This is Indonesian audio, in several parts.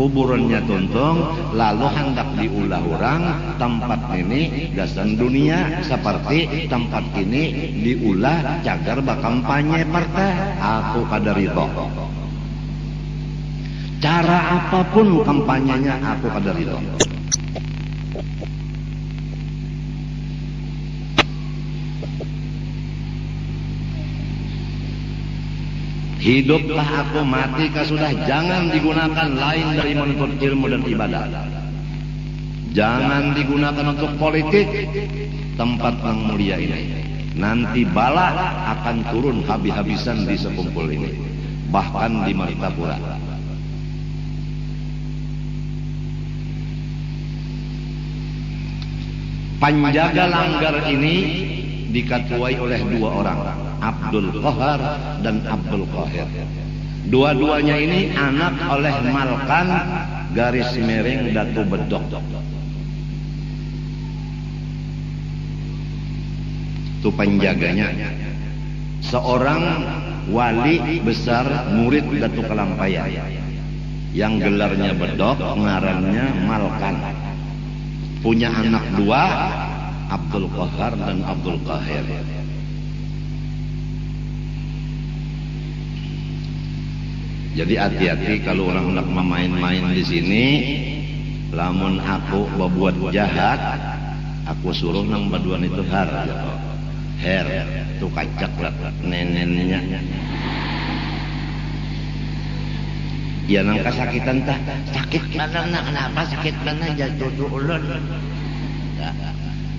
kuburannya tuntung, lalu hendak diulah orang tempat ini gasan dunia seperti tempat ini diulah cagar bakampanye partai. Aku kada ridho. Cara apapun kampanyenya aku kada ridho. Hiduplah aku, mati kah sudah, jangan digunakan lain dari menuntut ilmu dan ibadah. Jangan digunakan untuk politik tempat yang mulia ini. Nanti bala akan turun habis-habisan di sekumpul ini, bahkan di Martapura. Penjaga langgar ini diketuai oleh dua orang, Abdul Qahar dan Abdul Qahir. Dua-duanya ini anak oleh Malkan garis miring Datu Bedok. Itu penjaganya. Seorang wali besar murid Datu Kalampaya yang gelarnya Bedok, ngarannya Malkan. Punya anak dua, Abdul Qahar dan Abdul Qahir. Jadi hati-hati kalau orang hendak memain-main di sini. Lamun aku berbuat jahat, aku suruh nang baduan itu her, tu kacak lah nenennya. Ya nang kesakitan tah, sakit mana nak kenapa sakit mana jatuh ulun.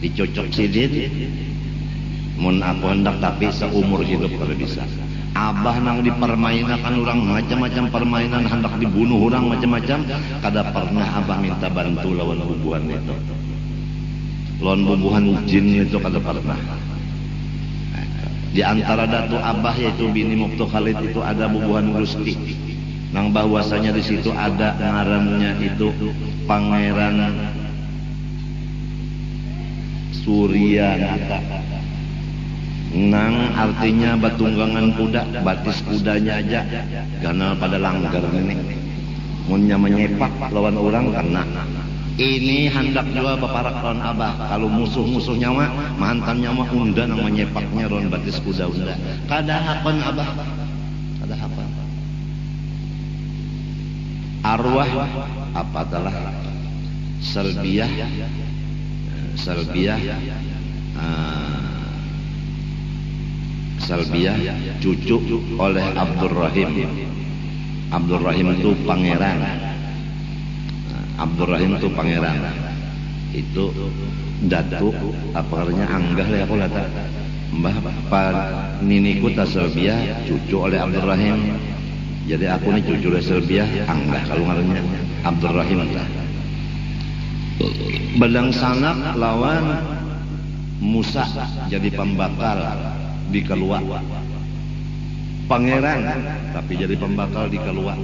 Dicocok sidit. Mun aku hendak tapi seumur hidup kalau bisa. Abah nang dipermainakan orang macam-macam permainan, hendak dibunuh orang macam-macam, kada pernah abah minta bantu lawan bubuhan itu. Lawan bubuhan jin itu kada pernah. Di antara datu abah yaitu bini Muftu Khalid itu ada bubuhan Gusti. Nang bahwasanya di situ ada ngarannya itu Pangeran Suryanata. Nang artinya batunggangan kuda, batis kudanya aja ganal pada langgar ini. Munnya menyepak lawan orang kena. Ini hendak juga baparak lawan abah. Kalau musuh-musuh nyawa, mantan nyawa unda nang menyepaknya lawan batis kuda unda. Kada hapan abah, kada hapan. Arwah apa adalah Salbiyah, Salbiyah cucu oleh Abdul Rahim. Abdul Rahim itu pangeran. Abdul Rahim itu pangeran. Itu datu apa artinya anggah lah aku lata. Mbah niniku Salbiyah cucu oleh Abdul Rahim. Jadi aku ini cucu oleh Salbiyah anggah kalau ngarannya Abdul Rahim lah. Badang sanak lawan Musa jadi pembakal di Keluak. Pangeran tapi jadi pembakal di Keluak.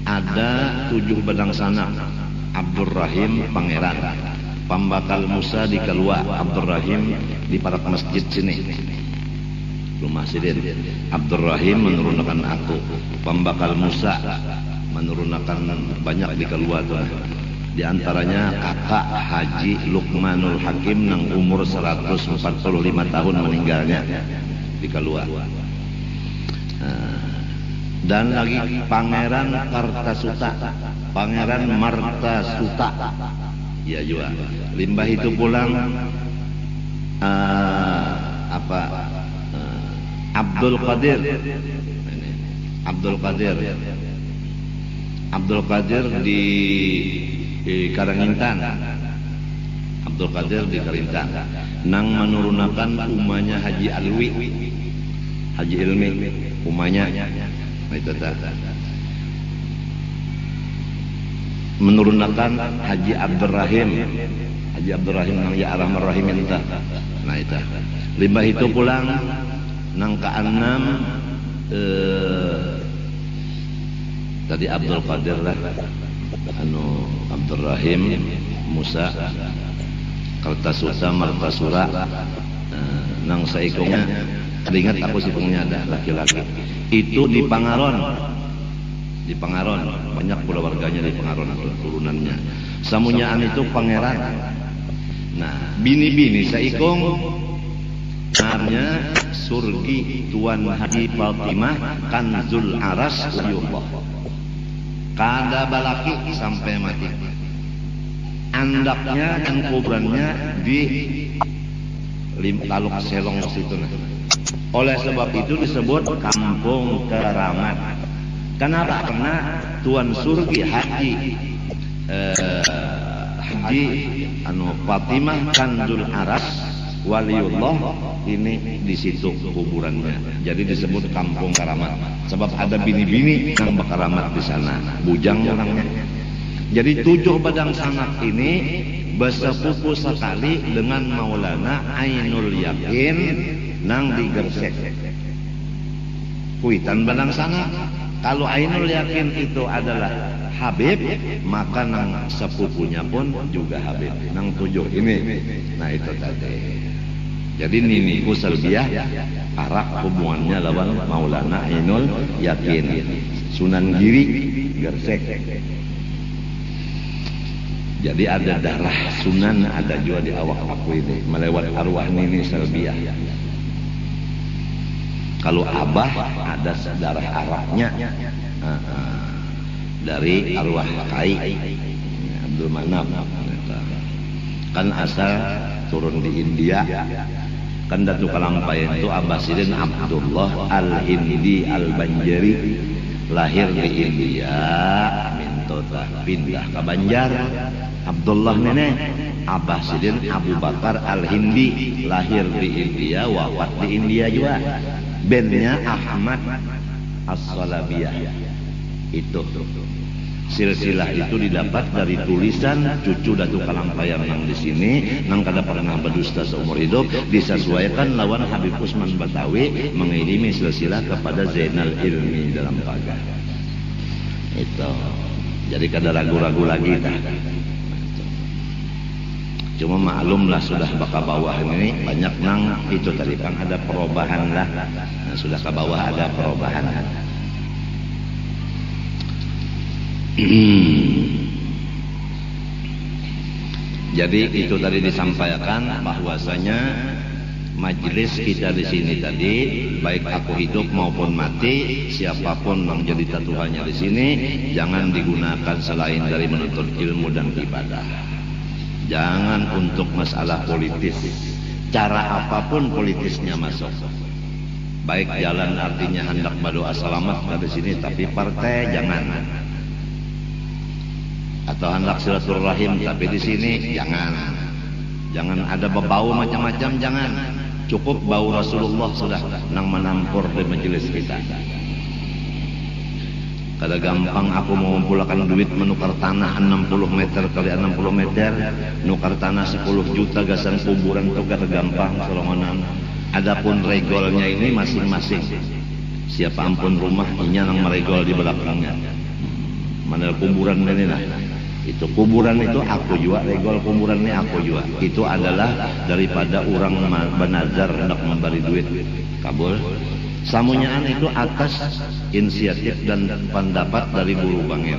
Ada 7 badang sanak. Abdul Rahim pangeran, pembakal Musa di Keluak, Abdul Rahim di parak masjid sini rumah sidin. Abdul Rahim menurunkan aku, pembakal Musa menurunkan banyak di Keluak tuh. Di antaranya kakak Haji Luqmanul Hakim yang umur 145 tahun meninggalnya di Keluak. Dan lagi Pangeran Kartasuta, Pangeran Martasuta. Ya juga. Limbah itu pulang Abdul Qadir. Abdul Qadir di Karangintan. Abdul Qadir di Karangintan. Nang menurunkan umanya Haji Alwi, Haji Ilmi, umanya. Itu menurunkan Haji Abdul Rahim. Haji Abdul Rahim nang ya Arhamar Rahimin tah. Nah itu. Limbah itu pulang nang ke-6 tadi Abdul Qadir lah. Abdul Rahim, Musa, Kartasuta, Martasura, nang saikongnya ingat aku sipungnya ada laki-laki. Itu di Pangaron di Pangaron, banyak pula warganya di Pangaron turunannya. Samunyaan itu pangeran. Nah, bini-bini saikung namanya Surgi Tuan Haji Fatimah Kanzul Aras Waliullah. Kada balaki sampai mati. Andaknya dan kuburannya di Taluk Selong situ. Oleh sebab itu disebut Kampung Keramat. Kenapa? Karena Tuan Surgi Haji Fatimah Kanzul Aras Waliullah ini di situ kuburannya. Jadi disebut Kampung Keramat. Sebab ada bini-bini yang berkeramat di sana. Bujang orangnya. Jadi 7 badang sanak ini bersepupu sekali dengan Maulana Ainul Yakin nang di Gersek. Kuitan badang sanak. Kalau Ainul Yakin itu adalah Habib, maka nang sepupunya pun juga Habib. Nang 7 ini. Nah itu tadi. Jadi Niniku Selbiah arak hubungannya lawan Maulana Ainul Yakin. Sunan Giri Gersek. Jadi ada darah Sunan, ada juga di awak aku ini melewat arwah Nini Selbiah. Kalau Abah ada darah Arabnya dari arwah Kai Abdul Manap. Kan asal turun di India. Kan Datu Kalampayan itu Abbasidin Abdullah Al-Hindi Al-Banjari, lahir di India, mintota pindah ke Banjar. Abdullah nenek Abbasidin Abu Bakar Al-Hindi, lahir di India, wafat di India juga. Bandnya Ahmad As-Salabiyah. Itu silsilah itu didapat dari tulisan cucu Datu Kalampayan yang di sini, nang kada pernah berdusta seumur hidup, disesuaikan lawan Habib Usman Batawi mengirimi silsilah kepada Zainal Ilmi dalam pagar. Itu. Jadi kada ragu-ragu lagi dah. Cuma maklumlah sudah baka bawah ini banyak nang itu tadi kan ada perubahan lah. Nah, sudah ke bawah ada perubahan. Jadi itu tadi disampaikan bahwasanya majelis kita di sini tadi, baik aku hidup maupun mati, siapapun yang jadi tatuhannya di sini, jangan digunakan selain dari menuntut ilmu dan ibadah. Jangan untuk masalah politis. Cara apapun politisnya masuk. Baik jalan artinya hendak berdoa selamat dari sini, tapi partai jangan. Atau hendak silaturahim tapi di sini jangan. Jangan ada bau macam-macam, jangan. Cukup bau Rasulullah sudah nang menampur di majelis kita. Kada gampang aku mengumpulkan duit menukar tanah 60 meter kali 60 meter, nukar tanah 10 juta gasan kuburan itu kada gampang solongonan. Adapun regolnya ini masing-masing. Siapa ampun rumah inya nang meregol di belakangnya. Mana kuburan ini lah. Itu kuburan itu aku juga, regol kuburan ini aku juga. Itu adalah daripada orang benazar hendak memberi duit. Kabul. Samunyaan itu atas inisiatif dan pendapat dari Guru Bangil.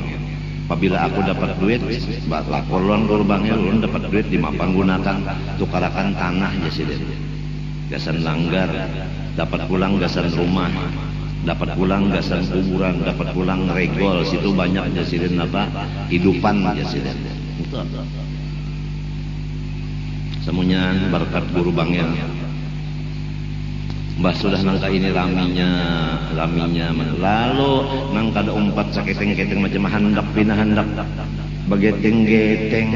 Apabila aku dapat duit, lapor luan Guru Bangil, luan dapat duit dimapang gunakan tukarakan tanah jasiden. Gasan langgar, dapat pulang gasan rumah, dapat pulang gasan kuburan, dapat pulang regol, situ banyak jasiden apa? Hidupan jasiden. Itu apa? Samunyaan berkat Guru Bangil. Mbah sudah nangka ini laminya lalu nangka ada umpat saketeng-keteng macam handak pinah handak bageteng-geteng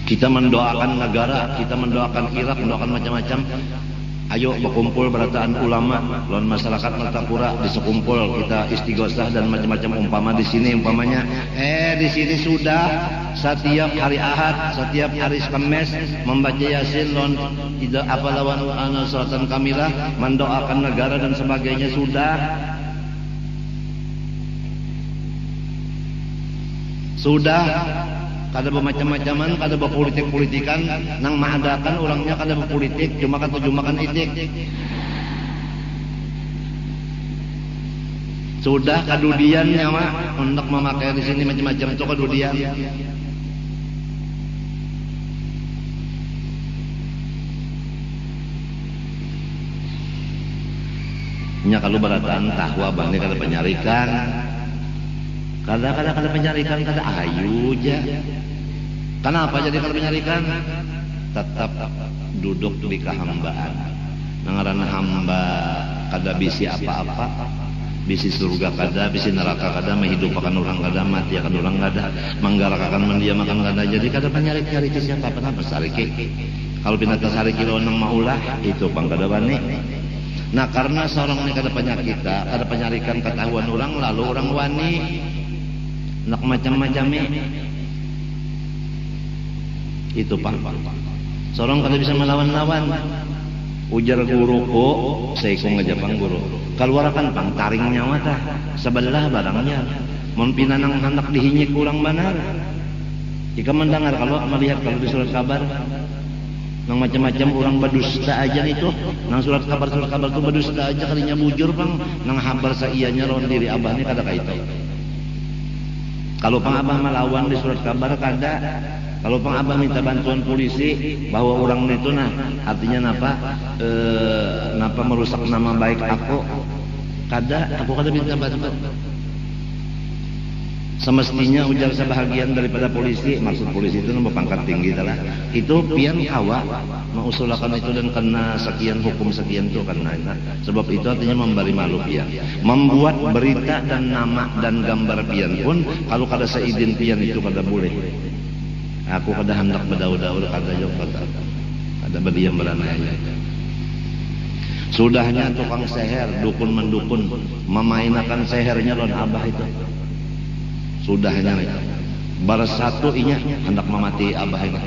kita mendoakan negara, kita mendoakan Irak, mendoakan macam-macam. Ayo berkumpul berataan ulama lawan masyarakat Martapura, disekumpul kita istighosah dan macam-macam umpama di sini umpamanya di sini sudah setiap hari Ahad, setiap hari Kamis membaca Yasin lawan tidak apa lawan salatan kamilah, mendoakan negara dan sebagainya sudah kada bermacam-macaman, kada berpolitik-politikan, nang mengadakan orangnya kada berpolitik, cuma kan tujuh makan itik. Sudah kadudian nyawa untuk memakai di sini macam-macam itu kadudian. Nya kalau beratan tahu abah ini kada penyarikan, kada penyarikan, kada ayu aja. Kenapa jadi kada penyarikan? Tetap duduk di kehambaan. Nangaran hamba kada bisi apa-apa. Bisi surga kada, bisi neraka kada, menghidupakan orang kada, mati akan orang kada, menggarakakan mendiamakan kada. Jadi kada penyarik-nyarik siapa apa sariki. Kalau pinata sariki lo nang maulah itu bang kada bani. Nah karena seorang ini kada penyakita, kada penyarikan ketahuan orang, lalu orang wani nak macam-macamnya itu pak. Seorang kada bisa melawan-lawan. Ujar guru ko, saya kong ngajapang guru. Keluarkan pang taring nyawa tah, sebelah barangnya. Mon pinanang anak dihinyik kurang benar. Jika mendengar kalau melihat kalau di surat kabar, nang macam-macam orang berdusta aja itu, nang surat kabar itu berdusta aja kalinya bujur pang, nang habar saianya lawan diri abah ini kada kaitu. Kalau pang abah melawan di surat kabar kada. Kalau pang abah minta bantuan polisi bahwa orang itu nah artinya napa napa merusak nama baik aku kada minta bantuan. Semestinya ujar sebahagian daripada polisi, maksud polisi itu nama pangkat tinggi telah itu pian kawa mengusulkan itu dan kena sekian hukum sekian itu karena sebab itu artinya memberi malu pian, membuat berita dan nama dan gambar pian pun kalau kada seizin pian itu kada boleh. Aku kada hendak berdaur-daur kada juga kada berdiam beranaya. Sudahnya tukang seher dukun mendukun memainkan sehernya lawan abah itu. Sudahnya bersatu inya hendak memati abah ini.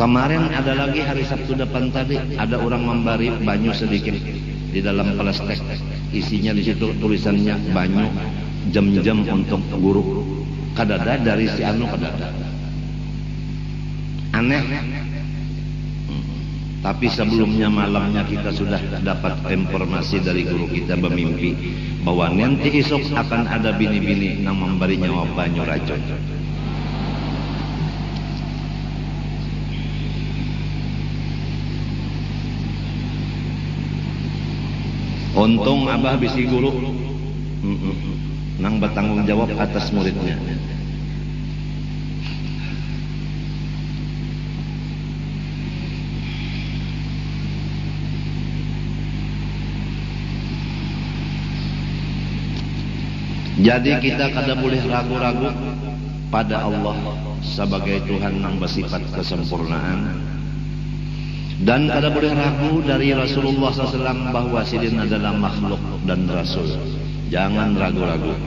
Kemarin ada lagi hari Sabtu depan tadi ada orang memberi banyu sedikit di dalam plastik, isinya di situ tulisannya banyu jam-jam untuk guru. Kadada dari si anu kadada. Aneh. Tapi sebelumnya malamnya kita sudah dapat informasi dari guru kita bermimpi bahwa nanti esok akan ada bini-bini yang memberi nyawa banyu racun. Untung abah bisi guru. Nang bertanggung jawab atas muridnya. Jadi kita kada boleh ragu-ragu pada Allah sebagai Tuhan yang bersifat kesempurnaan, dan kada boleh ragu dari Rasulullah SAW bahwa sidin adalah makhluk dan Rasul. Jangan ragu-ragu.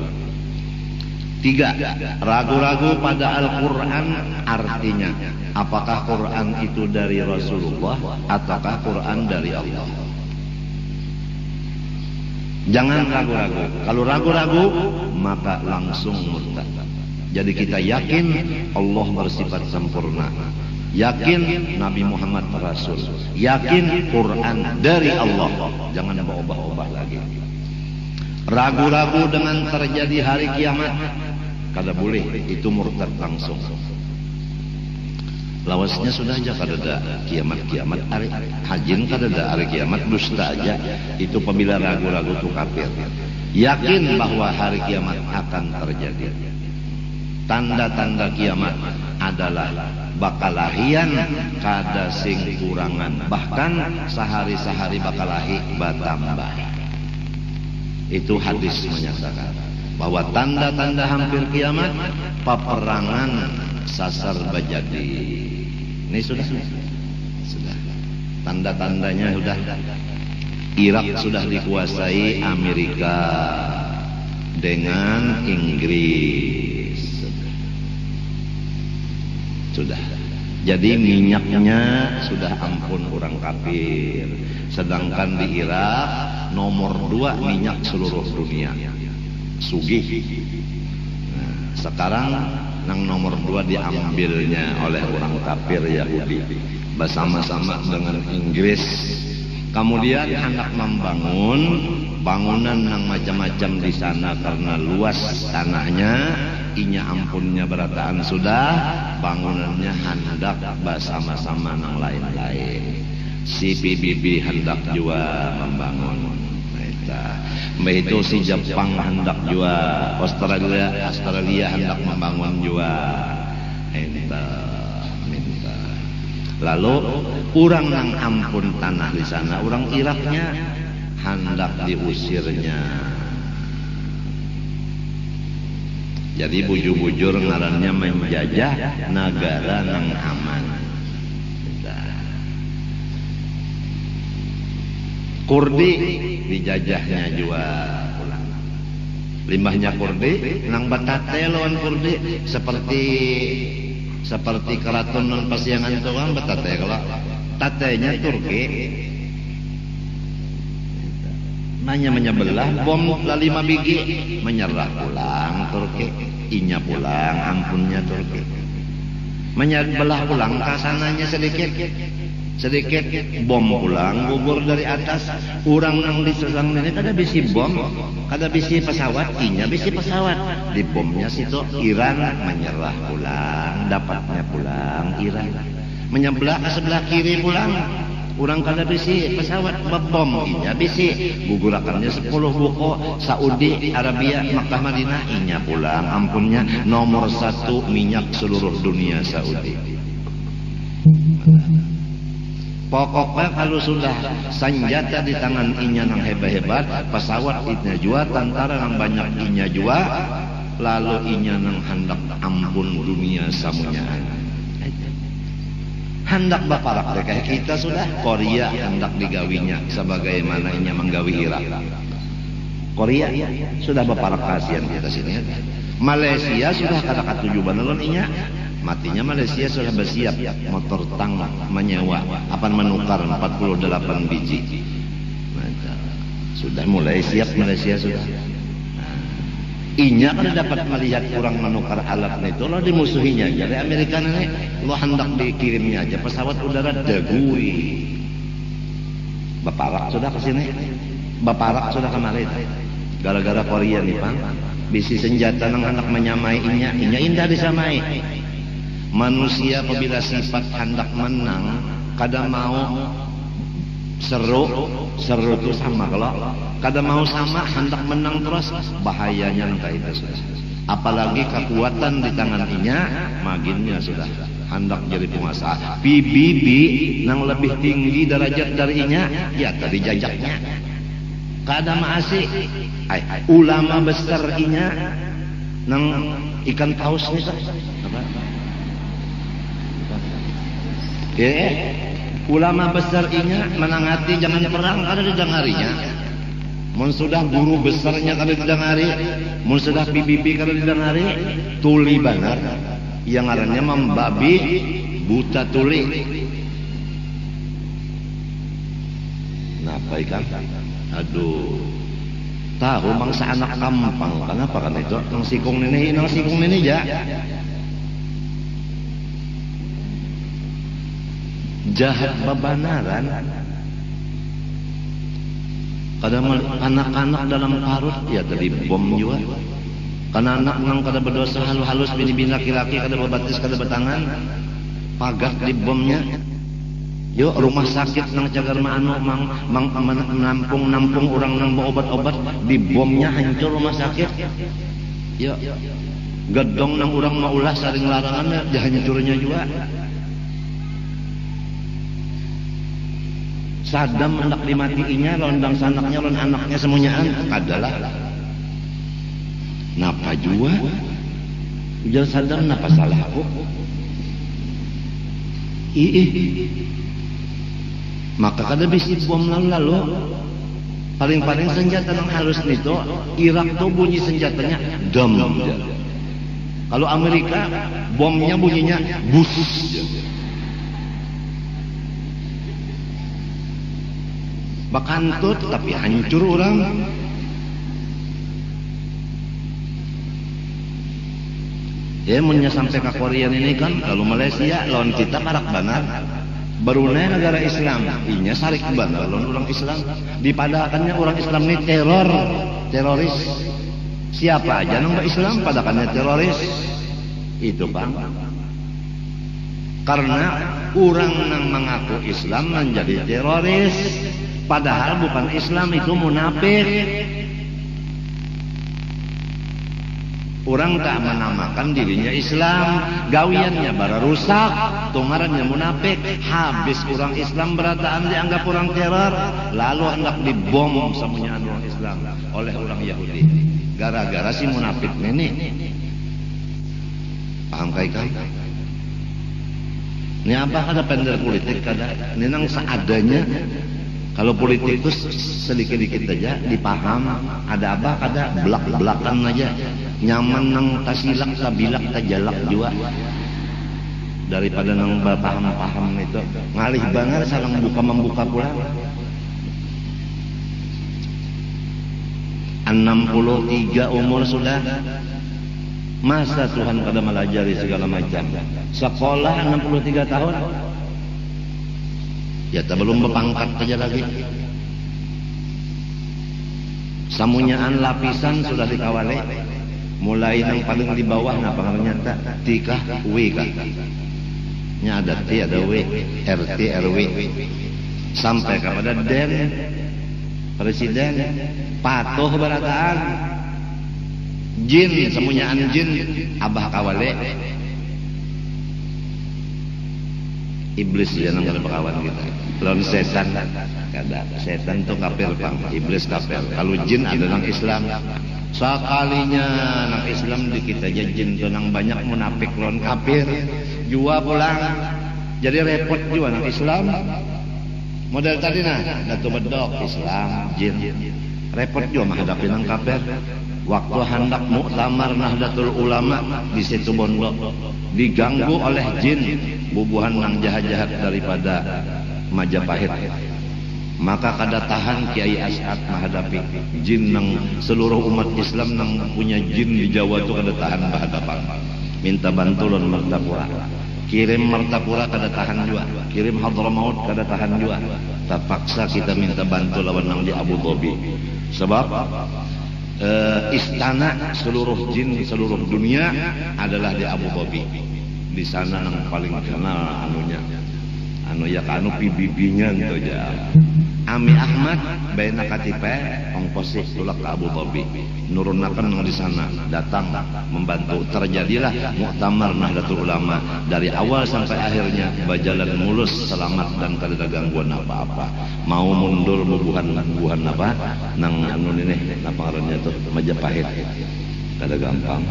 3. Ragu-ragu pada Al-Quran artinya apakah Quran itu dari Rasulullah ataukah Quran dari Allah. Jangan ragu-ragu. Kalau ragu-ragu maka langsung murtad. Jadi kita yakin Allah bersifat sempurna, yakin Nabi Muhammad Rasul, yakin Quran dari Allah. Jangan berubah-ubah lagi. Ragu-ragu dengan terjadi hari kiamat kada boleh, itu murtad langsung. Lawasnya sudah aja kada ada kiamat hari hajin kada ada hari kiamat, dusta aja itu. Apabila ragu-ragu itu kafir. Yakin bahwa hari kiamat akan terjadi. Tanda-tanda kiamat adalah bakalahian kada sing kurangan, bahkan sehari-sehari bakalahi batambah. Itu hadis menyatakan bahwa tanda-tanda hampir kiamat peperangan sasar bajadi. Ini sudah tanda-tandanya sudah. Irak sudah dikuasai Amerika dengan Inggris. Sudah. Jadi minyaknya sudah ampun orang kafir. Sedangkan di Irak nomor 2 minyak seluruh dunia. Sugih. Sekarang yang nomor 2 diambilnya oleh orang kafir Yahudi bersama-sama dengan Inggris. Kemudian hendak membangun bangunan yang macam-macam di sana karena luas tanahnya, inya ampunnya berataan sudah, bangunannya hendak bersama-sama yang lain-lain. Si PBB hendak juga membangun. Mbak itu si Jepang hendak juga, Australia hendak membangun juga. Minta. Lalu orang nang ampun tanah di sana, orang Iraknya hendak diusirnya. Jadi bujur-bujur ngarannya menjajah negara nang aman. Kurdi dijajahnya juga pulang. Limbahnya Kurdi nang batate lawan Kurdi seperti keraton non pasiangan itu kan batate kalau tatenya Turki nanya menyebelah bom 5 biji menyerah pulang Turki, inya pulang ampunnya Turki menyebelah pulang kasananya sedikit bom pulang gugur dari atas. Orang yang disesang ini kada bisi bom, kada bisi pesawat, inya bisi pesawat. Di bomnya situ Iran menyerah pulang, dapatnya pulang Iran. Menyebelah ke sebelah kiri pulang. Orang kada bisi pesawat bom, inya bisi. Gugurakannya 10 buko Saudi Arabia Makkah Madinah, inya pulang. Ampunnya nomor 1 minyak seluruh dunia Saudi. Pokoknya kalau sudah senjata di tangan inya yang hebat-hebat, pesawat inya jua, tentara yang banyak inya jua, lalu inya yang hendak ampun dunia samunyaan. Hendak baparak kayak kita sudah, Korea hendak digawinya sebagaimana inya menggawi Irak. Korea sudah baparak kasihan kita sini. Malaysia sudah kata tujuan lalu inya. Matinya Malaysia sudah bersiap motor tang menyewa akan menukar 48 biji. Sudah mulai siap Malaysia sudah. Inya kan dapat melihat orang menukar alat itu lo dimusuhinya aja. Dari Amerika ini lo hendak dikirimnya aja pesawat udara degui. Baparak sudah ke sini. Baparak sudah kemarin. Gara-gara Korea nih Bang. Bisi senjata nang hendak menyamai inya indah disamai. Manusia apabila sifat hendak menang, kada mau seru itu sama. Kalau kada mau sama hendak menang terus, bahayanya entah itu. Apalagi kekuatan di tangan inya, maginnya sudah hendak jadi penguasa. PBB yang lebih tinggi derajat dari inya, ya tadi jajaknya. Kada maasi, ulama besar inya nang ikan paus nih apa? Ulama besar inya menangati jangan perang kada didengarinya. Mun sudah guru besarnya kada didengari, mun sudah PBB kada didengari, tuli banar. Yang ngarannya membabi buta tuli. Napa ikan? Aduh. Tahu mangsa anak kampang, kenapa kan itu? Nang sikung nini ya. Jahat babanaran. Kadang anak-anak dalam parut ya tadi bom juga. Karena anak nang kada berdosa halus bini-bini laki-laki kada berbatis kada bertangan, pagak di bomnya. Yuk rumah sakit nang cagar anu nampung orang nang mau obat-obat di bomnya hancur rumah sakit. Yuk gedong nang orang mau ulah saring larangan hancurnya juga. Saddam hendak dimatiinya, londang sanaknya, lon anaknya semuanya adalah napa jua ujar Saddam napa salah aku maka kada bisi bom lalu paling-paling senjata yang halus itu Irak tuh bunyi senjatanya dam. Kalau Amerika bomnya bunyinya bus. Bakantut tapi hancur orang. Ya munnya sampai ke Korea ini kan, kalau Malaysia lawan kita parak banar. Brunei negara Islam, inya sarik banar lawan orang Islam. Dipadakannya orang Islam ini teroris. Siapa aja nang Islam padakannya teroris. Itu Bang. Karena orang yang mengaku Islam menjadi teroris, padahal bukan Islam, itu munafik. Orang tak menamakan dirinya Islam, gawiannya bara rusak, tungarannya munafik. Habis orang Islam berataan dianggap orang teror, lalu hendak dibom semuanya orang Islam oleh orang Yahudi. Gara-gara si munafik ini. Paham kai? Ini apa ada pendel politik kada? Ini nang seadanya. Kalau politik itu sedikit-sedikit aja dipaham, ada apa kada belak-belakan aja. Nyaman nang tasilak tabilak tajalak juga. Daripada nang paham-paham itu ngalih banget saling membuka pula. 63 umur sudah. Masa Tuhan kada melajari segala macam. Sekolah 63 tahun. Ya tak belum berpangkat saja lagi. Samunyaan lapisan sudah dikawali. Mulai yang paling di bawah nah pengarnya tikah W kah. Nya ada T ada W, RT RW. Sampai kepada Den Presiden patuh berataan. Jin semunyaan jin abah kawale. Iblis jangan kada pekawan kita. Lawan setan kada. Setan itu kafir Bang, iblis kafir. Kalau jin ada nang Islam. Sekalinya nang Islam dikit aja jin nang banyak munafik lawan kafir. Jua pulang. Jadi repot jua nang Islam. Model tadi nah, Datu Bedok Islam jin. Repot jua menghadapi nang kafir. Waktu hendak muktamar Nahdlatul Ulama di situ Bondo diganggu oleh jin bubuhan nang jahat-jahat daripada Majapahit. Maka kada tahan Kiai As'ad menghadapi jin nang seluruh umat Islam nang punya jin di Jawa itu kada tahan berhadapan. Minta bantuan Martapura. Kirim Martapura kada tahan juga. Kirim Hadramaut kada tahan juga. Terpaksa kita minta bantu lawan nang di Abu Dhabi. Sebab istana seluruh jin seluruh dunia adalah di Abu Dhabi. Di sana yang paling kenal anu ya kanu pibibinya itu aja. Ami Ahmad baina katipe ongkosih tulak ke Abu Dhabi. Nurunakan di sana datang membantu. Terjadilah muktamar Nahdlatul Ulama dari awal sampai akhirnya berjalan mulus selamat dan kada ada gangguan apa-apa. Mau mundur bubuhan apa nang anu ini apa ngarannya tuh Majapahit. Kada gampang.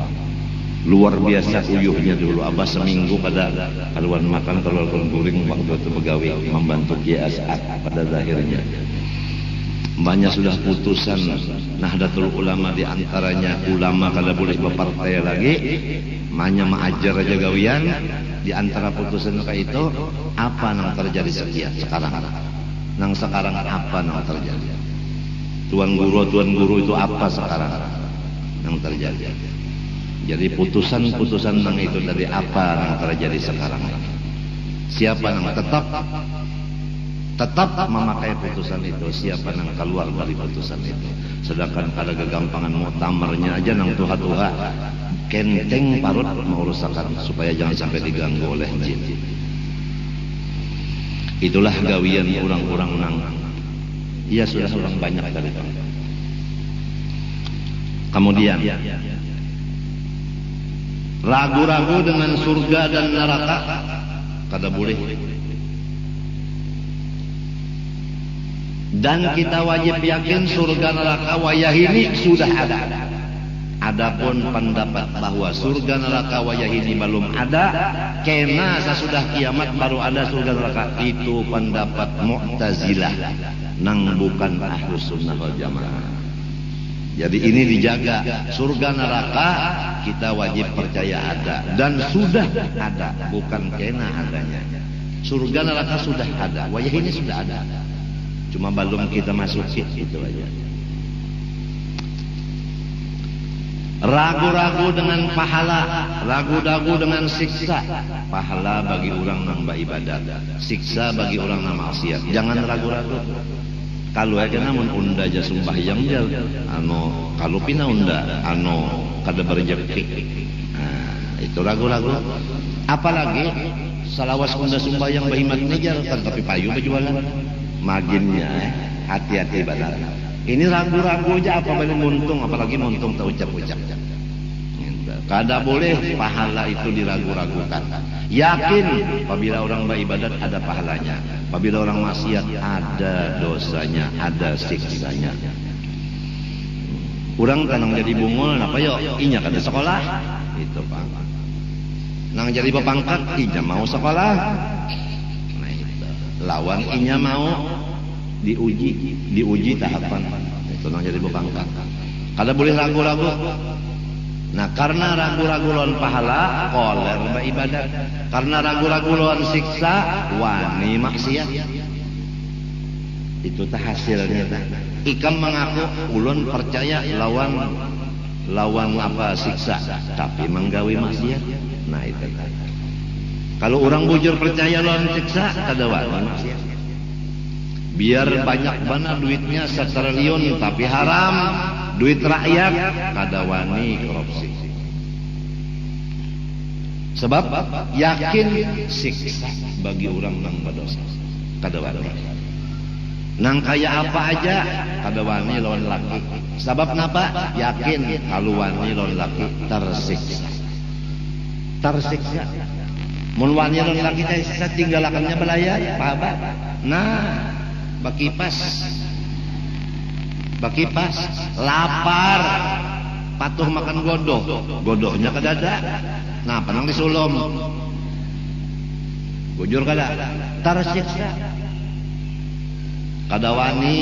Luar biasa uyuhnya dulu. Abah seminggu pada kaluan makan keluarkan guring waktu itu begawi membantu Kiai As'ad pada akhirnya. Banyak sudah putusan Nahdlatul Ulama di antaranya ulama kada boleh berpartai lagi. Manya maajar aja gawian. Di antara putusan kayak itu apa yang terjadi sekarang? Nang sekarang apa yang terjadi? Tuan guru itu apa sekarang yang terjadi? Jadi putusan-putusan nang itu dari apa yang terjadi sekarang? Siapa yang tetap memakai putusan itu? Siapa yang keluar dari putusan itu? Sedangkan pada kegampangan muktamarnya aja nang tuha-tuha kenteng parut mengurusakan supaya jangan sampai diganggu oleh jin. Itulah gawian orang-orang nang ya sudah orang banyak tadi. Kemudian ragu-ragu dengan surga dan neraka kada boleh. Dan kita wajib yakin surga neraka wayah ini sudah ada. Adapun pendapat bahwa surga neraka wayah ini belum ada, kena sesudah kiamat baru ada surga neraka, itu pendapat Mu'tazilah nang bukan Ahlus Sunnah wal Jamaah. Jadi ini dijaga. Surga neraka kita wajib percaya ada dan sudah ada, bukan kena adanya. Surga neraka sudah ada, wayah ini sudah ada. Cuma belum kita masukin, itu aja. Ragu-ragu dengan pahala, ragu-ragu dengan siksa. Pahala bagi orang nang beribadat, siksa bagi orang nang maksiat. Jangan ragu-ragu. Kalau aja namun unda aja sembahyang jal, kalau pina unda, kada berjeki. Nah, itu ragu-ragu. Apalagi salawas unda sembahyang bahimat ngejar kan tapi payu berjualan. Maginnya, hati-hati badan. Ini ragu-ragu aja apa boleh muntung, apalagi muntung tak ucap-ucap. Kada boleh pahala itu diragu-ragukan. Yakin apabila orang beribadat ada pahalanya, apabila orang maksiat ada dosanya, ada siksanya. Orang kanang jadi bungul, apa yo? Inya kada sekolah, itu Pak. Nang jadi pepangkat, inya mau sekolah. Nah, itu. Lawan inya mau diuji tahapan. Itu nang jadi pepangkat. Kada boleh ragu-ragu. Nah, karena ragu-ragu lawan pahala, koler beribadat. Karena ragu-ragu lawan siksa, wani maksiat. Itu tah hasilnya tah. Ikam mengaku ulun percaya lawan apa siksa, tapi menggawi maksiat. Nah, itu tah. Kalau orang bujur percaya lawan siksa, kada wani maksiat. Biar banyak bana duitnya 1 triliun tapi haram, duit rakyat kada wani korupsi. Sebab yakin siksa bagi orang nang berdosa kada wani. Nang kaya apa aja kada wani lawan laki. Sebab napa? Yakin kalau wani lawan laki tersiksa. Tersiksa. Mun wani lawan laki tersiksa tinggalakannya belayar, pahaba. Nah, bakipas, lapar, patuh makan godoh, godohnya kadada. Nah, panang disulom, bujur kada, tersiksa, kada wani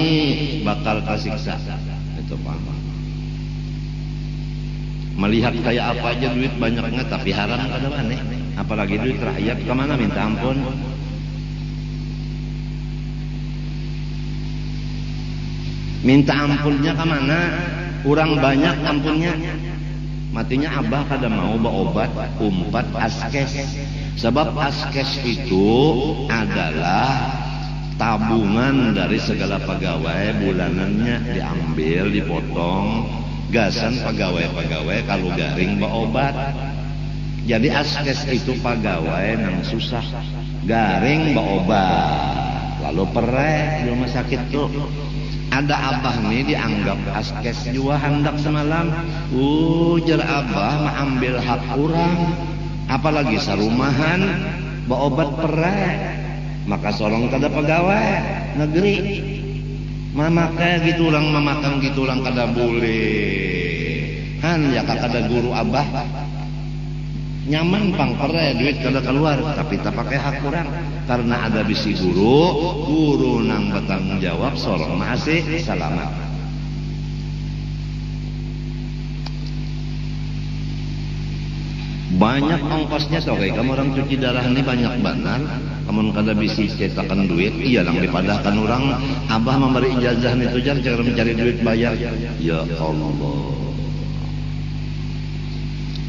bakal tersiksa. Itu Pak. Melihat kayak apa aja duit banyaknya tapi haram kada wani, apalagi duit rakyat kemana minta ampun. Minta ampunnya ke mana? Kurang banyak ampunnya. Matinya abah kada mau berobat umpat askes. Sebab askes itu adalah tabungan dari segala pegawai, bulanannya diambil, dipotong, gasan pegawai-pegawai kalau garing berobat. Jadi askes itu pegawai yang susah, garing berobat, lalu perek di rumah sakit tuh. Ada abah nih dianggap askes juga hendak semalam. Ujar abah mengambil hak orang, apalagi sarumahan berobat perek. Maka sorong kada pegawai negeri memakai gitu orang, memakan gitu orang kada boleh. Han ya kada guru abah nyaman pang perek duit kada keluar tapi tak pakai hak orang. Karena ada bisi guru nang bertanggung jawab sorong masih selamat. Banyak ongkosnya toh kayak kamu orang cuci darah ini banyak banget. Kamu kada bisi cetakan duit, iya lang dipadahkan orang. Abah memberi ijazah itu jar cara mencari duit bayar. Ya Allah.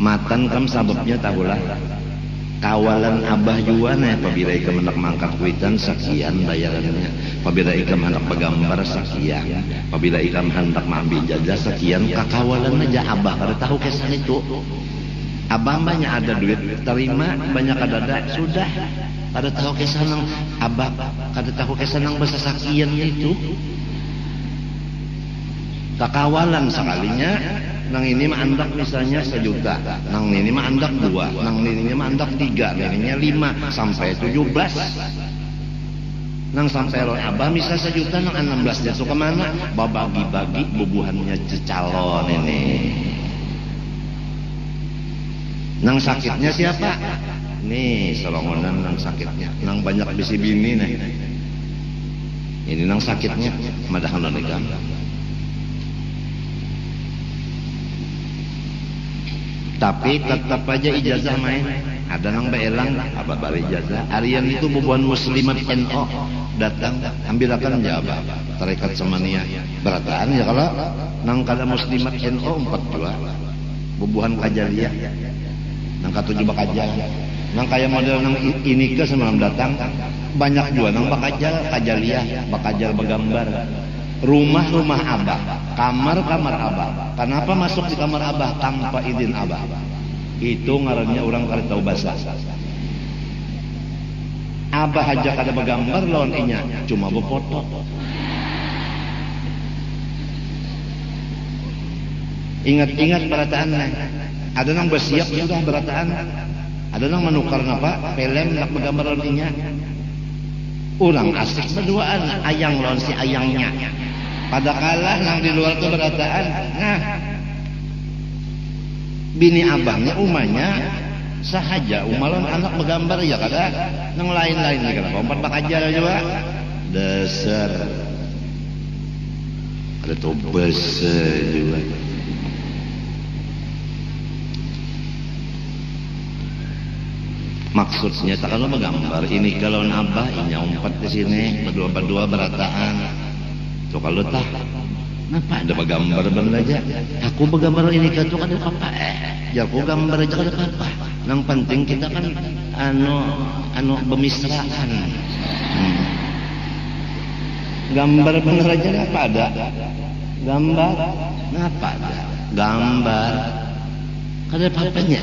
Matan kam sababnya tahulah. Kawalan abah juga nih apabila ikam hendak mangkat kuitan sekian bayarannya, apabila ikam hendak pegambar sekian, apabila ikam hendak mengambil jajah sekian, kakawalan aja abah kada tahu kesan itu. Abah banyak ada duit terima, banyak ada sudah kada tahu kesan nang abah kada tahu kesan nang bahasa sekian itu. Kakawalan sekalinya. Nang ini mah andak misalnya 1 juta, nang ini mah andak 2, nang ini mah andak 3, nang ini 5 sampai 17. Nang sampai roh abah misal 1 juta nang 16 jatuh kemana? Babagi-bagi bubuhannya cecalon ini. Nang sakitnya siapa? Nih solongonan nang sakitnya, nang banyak bisi bini nih. Ini nang sakitnya, madahan negam. Tapi tetap aja ijazah main. Ada nang beelang apa bari ijazah. Arian itu bubuhan muslimat NO datang ambilakan jawab tarekat samania berataan ya kalau nang kada muslimat NO 4 jua bubuhan kajaliyah nang katujuh bakajal nang kaya model nang ini ke semalam datang banyak juga nang kajaliyah bakajal begambar rumah abah kamar abah. Kenapa masuk di kamar abah tanpa izin abah? Itu ngarannya orang kali tahu bahasa. Abah aja kada begambar lawan inya cuma befoto. Ingat-ingat berataan ada nang bersiap sudah berataan ada nang menukar apa film nak bergambar lawan inya orang asik berduaan ayang lawan si ayangnya pada kalah nang di luar itu berataan nah bini abahnya umanya sahaja umalan anak bergambar ya kada nang lain-lain nih kada kompat bakajar aja pak dasar ada tobes juga. Maksudnya tak kalau menggambar ini kalau nabah ini umpat di sini berdua berataan. So kalau tak, kenapa ada menggambar bener aja? Aku menggambar ini kan tuh ada apa? Ya aku gambar aja ada apa? Yang penting kita kan anu bemisraan. Gambar bener aja apa ada? Gambar, ngapa ada? Gambar, kada apa-apanya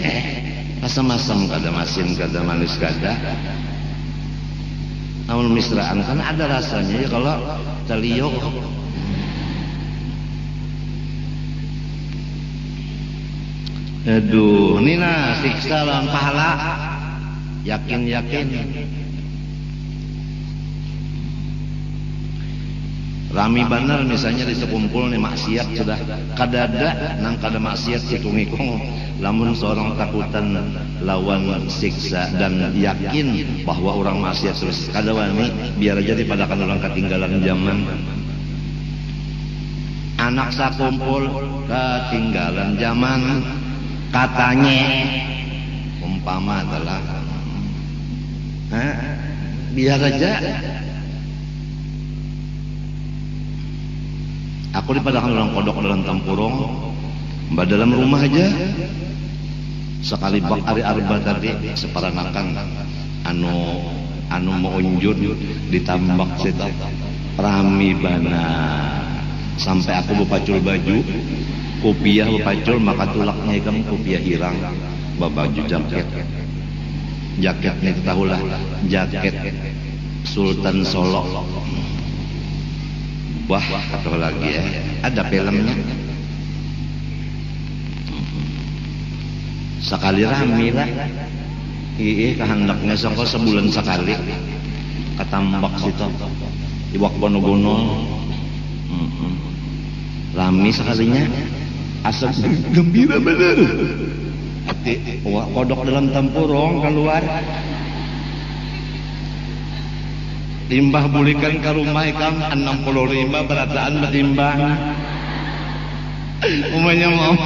asam-asam kada masin kada manis kada namun misraan kan ada rasanya ya kalau talio aduh ini nah siksa lawan pahala yakin rami benar misalnya di sekumpul nih maksiat sudah kadada nang kada maksiat sikung-ikung lamun seorang takutan lawan siksa dan yakin bahwa orang maksiat terus kada wani biar aja dipadakan orang ketinggalan zaman anak sakumpul ketinggalan zaman katanya umpama adalah biar aja aku dipadakan orang kodok dalam tampurong mbak dalam rumah aja sekali bak hari arba tadi separanakan anu mau unjun ditambak situ rami bana sampai aku bepacul baju kopiah bepacul maka tulaknya ikam kopiah hirang babaju jaketnya tahulah jaket Sultan Solo wah atau lagi ya ada filmnya sekali rame lah kehendaknya sebulan sekali ketambak situ iwak bono-bono rame sekalinya asap gembira bener hati kodok dalam tampurong keluar timbah bulikan ke rumah ikam 65 berataan betimbang umumnya mau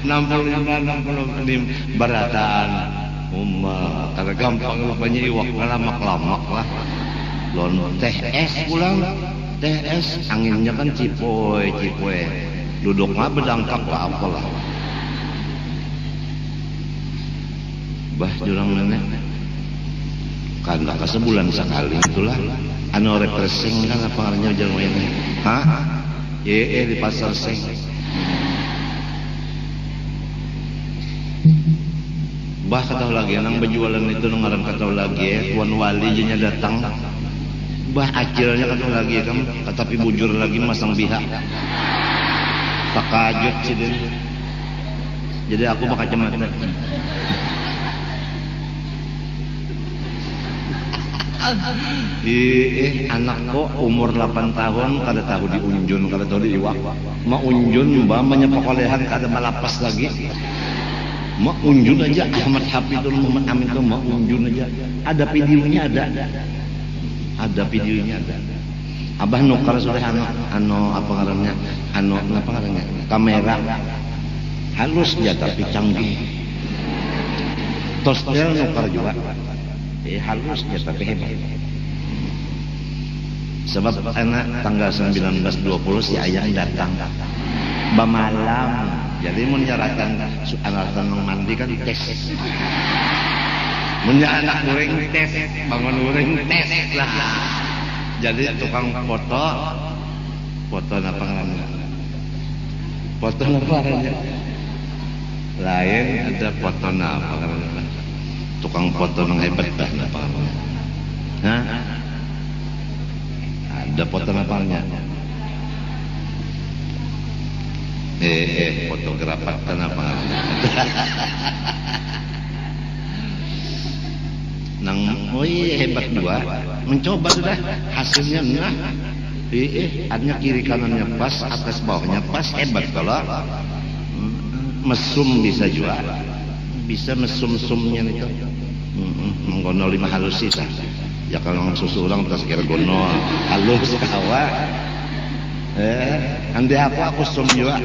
65 berataan umah karena gampang rupanya iwak lamak lah lon teh es pulang teh es anginnya kan cipoy duduk mah bedangkak lah apalah bah jurang nenek karena sebulan sekali itulah anu refreshing kan apa artinya jalan ini di pasar seng bah kata lagi nang berjualan itu nang kata lagi tuan wali jenya datang bah akhirnya kata lagi kan tapi bujur lagi masang pihak takajut sih jadi aku pakai kacamata anak kok umur 8 tahun kada tahu diunjun kada tahu diiwak mau unjun mbak menyepokolehan kada malapas lagi mau unjun aja Ahmad Hafidul Muhammad Amin tuh mau unjun aja ada videonya ada videonya ada abah nukar soleh apa ngarannya kamera halus ya tapi canggih tostel nukar juga halus ya tapi hebat sebab anak tanggal 19-20 si ayah datang bamalam Jadi menyerahkan alatan mandi kan tes. Menjadi anak goreng tes, bangun goreng tes lah. Jadi tukang foto apa namanya? Foto apa namanya? Lain ada foto apa namanya? Tukang foto yang hebat dah apa namanya? Hah? Ada foto namanya? Fotografer kenapa? Nang, oh iya hebat juga, mencoba sudah, hasilnya nah, adanya kiri kanannya pas, atas bawahnya pas, hebat kalau mesum bisa juga, bisa mesum-sumnya itu, menggono 5 halus sih, ya kalau susu orang terus kira gono halus kawa. Andi aku sum juga.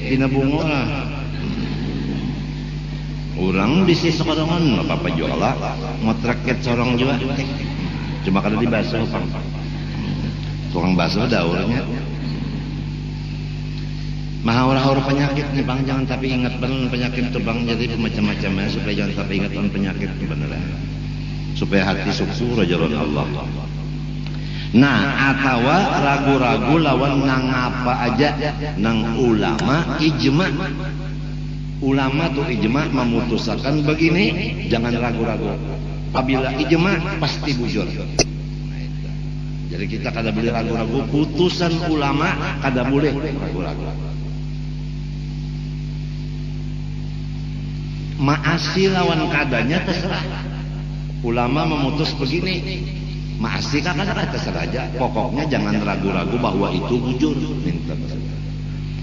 Pinabungo lah. Orang di sisi sekorongan, apa juga lah. Ngotreket sorong juga. Cuma kalau dibasuh, tukang basuh daurnya. Mahawar-hawar penyakit nih bang, jangan tapi ingat benar penyakit itu bang, jadi macam-macamnya supaya jangan tapi ingat penyakit beneran. Supaya hati syukur aja Allah. Nah, atau ragu-ragu lawan nang apa aja, nang ulama ijma. Ulama tuh ijma memutuskan begini, jangan ragu-ragu. Apabila ijma pasti bujur. Jadi kita kada boleh ragu-ragu, putusan ulama kada boleh ragu-ragu. Maasi lawan kadanya terserah. Ulama memutus begini, maasi kadang terserah aja. Pokoknya jangan ragu-ragu bahwa itu bujur.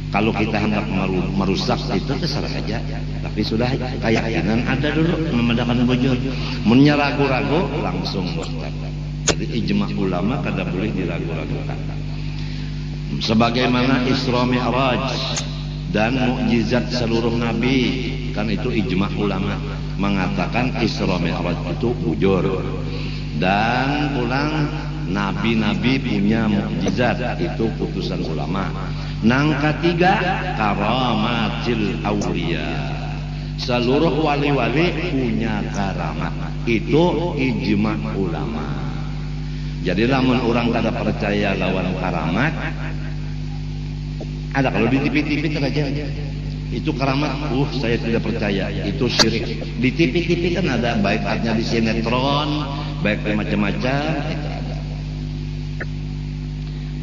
Kalau kita hendak merusak itu terserah saja. Tapi sudah keyakinan ada dulu memandangkan bujur. Menyeragu-ragu langsung murtad. Jadi ijma ulama kada boleh diragu-ragukan. Sebagaimana Isra Mi'raj dan mukjizat seluruh nabi, kan itu ijma ulama mengatakan Isra Mi'raj itu bujur. Dan pulang nabi-nabi punya mukjizat, itu putusan ulama. Nang ketiga karamatil aulia, seluruh wali-wali punya karamat, itu ijma ulama. Jadi lamun orang kada percaya lawan karamat, ada kalau di TV-TV aja itu karamat, saya tidak percaya, itu syirik. Di TV-TV kan ada, baik artinya di sinetron, baik macam-macam, itu ada.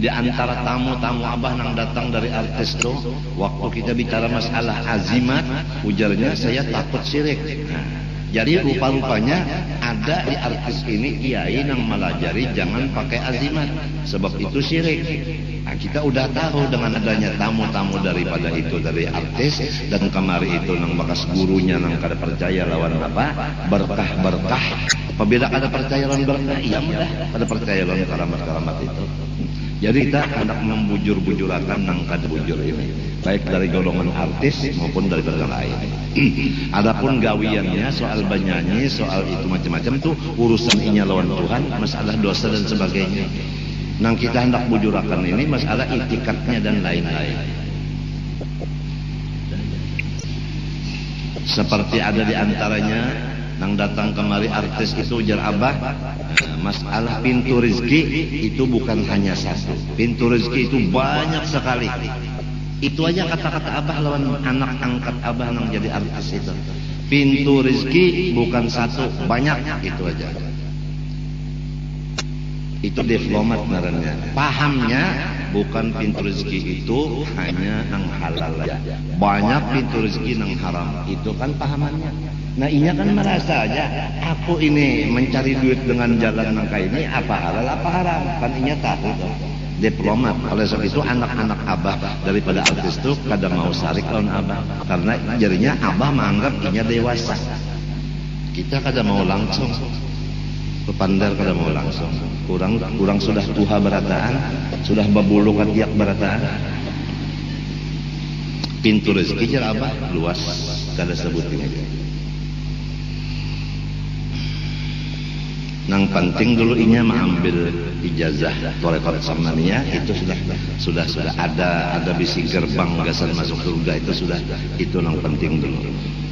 Di antara tamu-tamu abah yang datang dari artis tuh, waktu kita bicara masalah azimat, ujarnya saya takut syirik. Nah, jadi rupa-rupanya ada di artis ini kiai yang melajari jangan pakai azimat, sebab itu syirik. Nah, kita udah tahu dengan adanya tamu-tamu daripada itu dari artis, dan kemari itu nang bekas gurunya nang kada percaya lawan apa berkah. Apabila kada percaya lawan berkah, iya mudah kada percaya lawan karamat-karamat itu. Jadi kita hendak membujur-bujurakan nang kada bujur ini, baik dari golongan artis maupun dari golongan lain. Adapun gawiannya soal bernyanyi, soal itu macam-macam tuh urusan inya lawan Tuhan, masalah dosa dan sebagainya. Nang kita hendak bujurakan ini masalah itikadnya dan lain-lain. Seperti ada di antaranya nang datang kemari artis itu ujar abah, masalah pintu rezeki itu bukan hanya satu. Pintu rezeki itu banyak sekali. Itu aja kata-kata abah lawan anak angkat abah nang jadi artis itu. Pintu rezeki bukan satu, banyak, itu aja. Itu diplomat ngarannya. Pahamnya bukan pintu rezeki itu hanya nang halal aja. Banyak pintu rezeki nang haram. Itu kan pahamannya. Nah, inya kan merasa aja, aku ini mencari duit dengan jalan nangka ini, apa halal apa haram, kan inya tahu dong. Diplomat. Oleh sebab itu anak-anak abah daripada artis itu kadang mau sarik lawan abah, karena jadinya abah menganggap inya dewasa. Kita kadang mau langsung, pepandar kadang mau langsung. Kurang sudah tuha berataan, sudah babulu katiak berataan. Pintu rezeki jar abah luas, kada sebutin aja. Nang penting dulu inya mengambil ijazah Thaqifat Samaniyah itu sudah ada bisi gerbang gasan masuk surga itu nang penting dulu.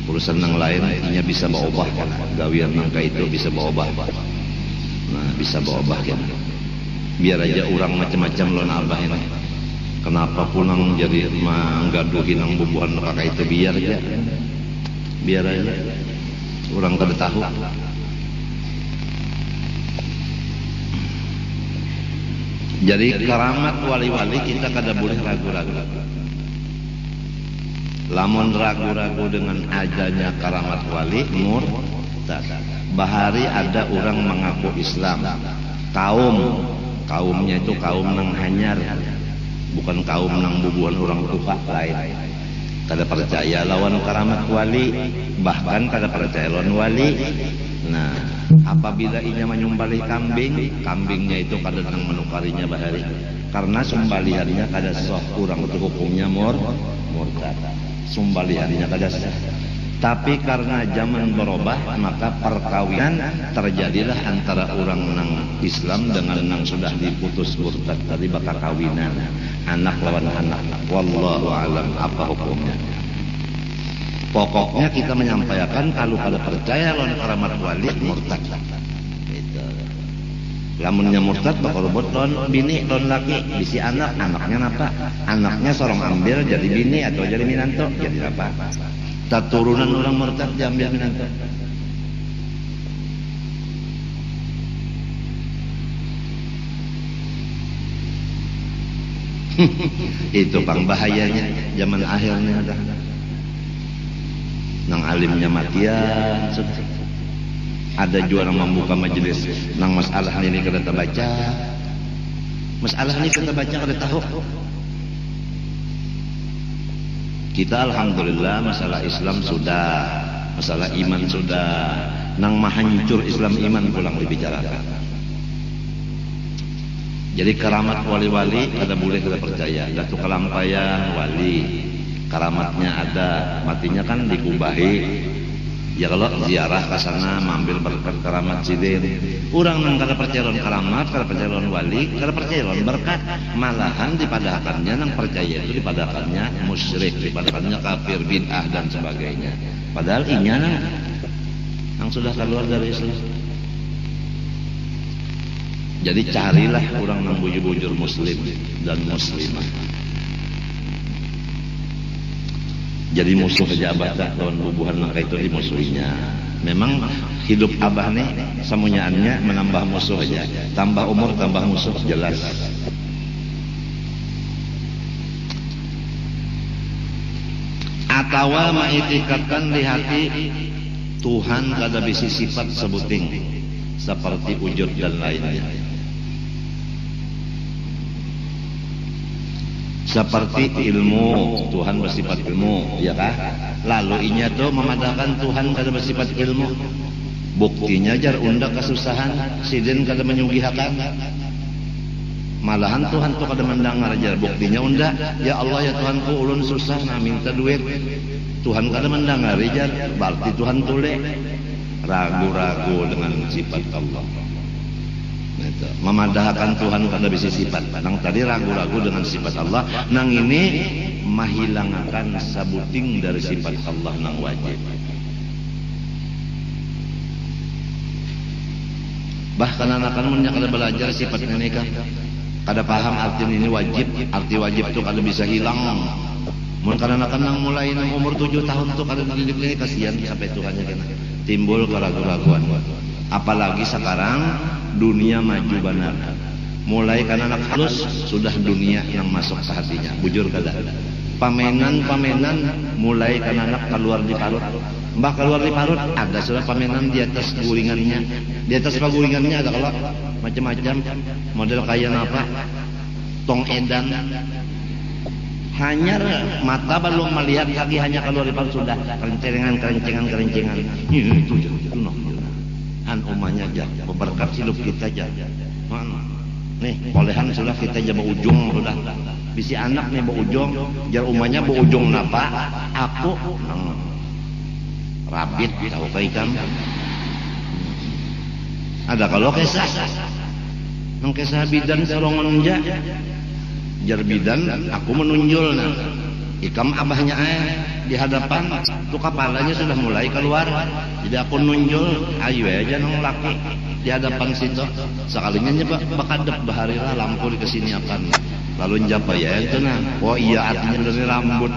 Urusan nang lain inya bisa berubah kan. Gawian nangka itu bisa berubah. Nah, bisa berubah kan. Biar aja orang macam-macam lon abah ini. Kenapa punang jadi menggaduhi nang bubuhan kakak itu biar aja. Biar aja. Orang kada tahu. Jadi karamat wali-wali kita kada boleh ragu-ragu. Lamun ragu-ragu dengan adanya karamat wali murtad. Bahari ada orang mengaku Islam. Kaumnya itu kaum nang hanyar, bukan kaum nang bubuhan orang tua lain. Kada percaya lawan karamat wali, bahkan kada percaya lawan wali. Nah, apabila inya menyembelih kambingnya itu kada nang menukarinya bahari. Karena sembelihannya kada sah, kurang itu hukumnya murtad. Sembelihannya kada sah. Tapi karena zaman berubah, maka perkawinan terjadilah antara orang nang Islam dengan nang sudah diputus murtad tadi bakal kawinan. Anak lawan anak. Wallahu alam apa hukumnya. Pokoknya kita menyampaikan kalau percaya lawan karamat wali murtad. Itu. Lamunnya murtad bakal rebut lawan bini lawan laki, bisi anaknya apa? Anaknya sorong ambil jadi bini atau jadi minanto, jadi apa? Turunan orang murtad diambil minanto. Itu pang bahayanya zaman akhirnya ada. Nang alimnya matian sudah. Ada juara membuka majelis nang masalah ini kada baca. Masalah ini kada baca kada tahu. Kita alhamdulillah masalah Islam sudah, masalah iman sudah. Nang mahancur Islam iman pulang dibicarakan. Jadi karamat wali-wali kada boleh kita percaya. Datu kelampayan wali. Karamatnya ada, matinya kan dikubahi. Ya kalau ziarah ke sana mengambil berkat karamat sidin. Orang nang kada percaya lawan karamat, kada percaya lawan wali, kada percaya lawan berkat. Malahan dipadakannya nang percaya itu dipadakannya musyrik, dipadakannya kafir, bid'ah dan sebagainya. Padahal inya nang sudah keluar dari Islam. Jadi carilah orang nang bujur-bujur muslim dan muslimah. Jadi musuh pejabat lawan bubuhan maka itu dimusuhinya. Memang hidup abah nih semunyaannya menambah musuh aja. Tambah umur tambah musuh jelas. Atawa maitikatkan di hati Tuhan kada bisi sifat sebuting seperti wujud dan lainnya. Seperti ilmu, Tuhan bersifat ilmu, ya kah? Lalu inya tuh memadahkan Tuhan kada bersifat ilmu. Buktinya jar unda kesusahan, sidin kada menyugihakan. Malahan Tuhan tuh kada mendengar jar. Buktinya unda, ya Allah ya Tuhanku ulun susah nah minta duit. Tuhan kada mendengar jar, berarti Tuhan tule. Ragu-ragu dengan sifat Allah. Itu. Memadahkan Tuhan kada bisa sifat. Nang tadi ragu-ragu dengan sifat Allah. Nang ini menghilangkan sabuting dari sifat Allah nang wajib. Bahkan anak-anak kada belajar sifat ini kan kada paham arti ini wajib. Arti wajib itu kada bisa hilang. Mun anak-anak mulai nang umur 7 tahun tuh kada dididik ini kasihan sampai Tuhannya kena timbul keraguan-raguan. Apalagi sekarang dunia maju benar. Mulai kan anak halus sudah dunia yang masuk ke hatinya. Bujur kada. Pamenan mulai kan anak keluar di parut. Mbak keluar di parut ada sudah pamenan di atas guringannya. Di atas paguringannya ada kalau macam-macam model kayak apa? Tong edan. Hanya mata belum melihat lagi hanya keluar di parut sudah kerencengan. Itu noh. An umahnya aja, berkat hidup kita aja. Nih, bolehan sudah kita aja berujung sudah. Bisi anak nih berujung, jar umahnya berujung napa? Aku rabit tahu kai kan? Ada kalau kesah nang kesah bidan sorongan jar bidan aku menunjul ikam abahnya di hadapan tuh kepalanya sudah mulai keluar, jadi aku nunjul ayo aja nang laki di hadapan situ sekalinya nyoba bakadep baharilah lampu dikesini akan lalu njapa ya itu nah oh iya artinya dari rambut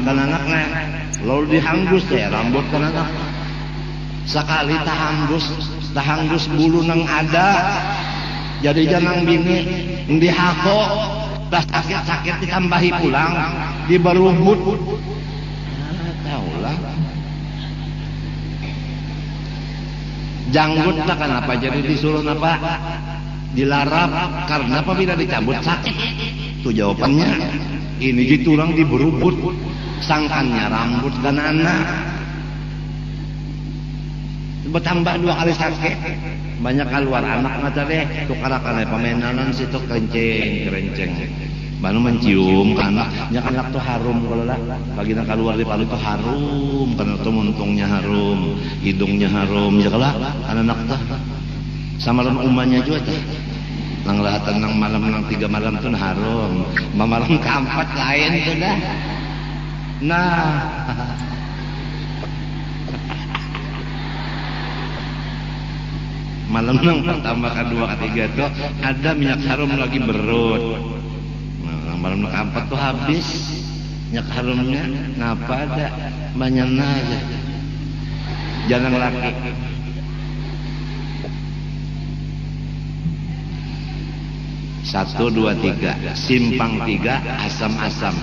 kan anaknya lalu dihanggus ya rambut kan anak sekali tahanggus bulu nang ada jadi jangan bini dihako dah sakit ditambahi pulang diberubut taulah janggut lah kenapa jadi disuruh apa dilarap karena apabila dicabut sakit tuh jawabannya ini diturang diberubut sangkannya rambut dan anak bertambah 2 kali sakit banyak keluar anak mata deh tuh karakannya pemainan situ kerenceng baru mencium anaknya anak tuh harum kalau lah bagi nak keluar di palu tuh harum karena tuh muntungnya harum hidungnya harum ya kalau anak tuh sama umahnya juga tuh nang lahatan nang malam nang 3 malam tuh harum malam keempat lain tuh dah nah malam nang pertama kedua ketiga tuh ada minyak harum lagi berut nah, malam nang keempat tuh habis minyak harumnya ngapa ada banyak aja jangan laki 1, 2, 3 simpang 3 asam-asam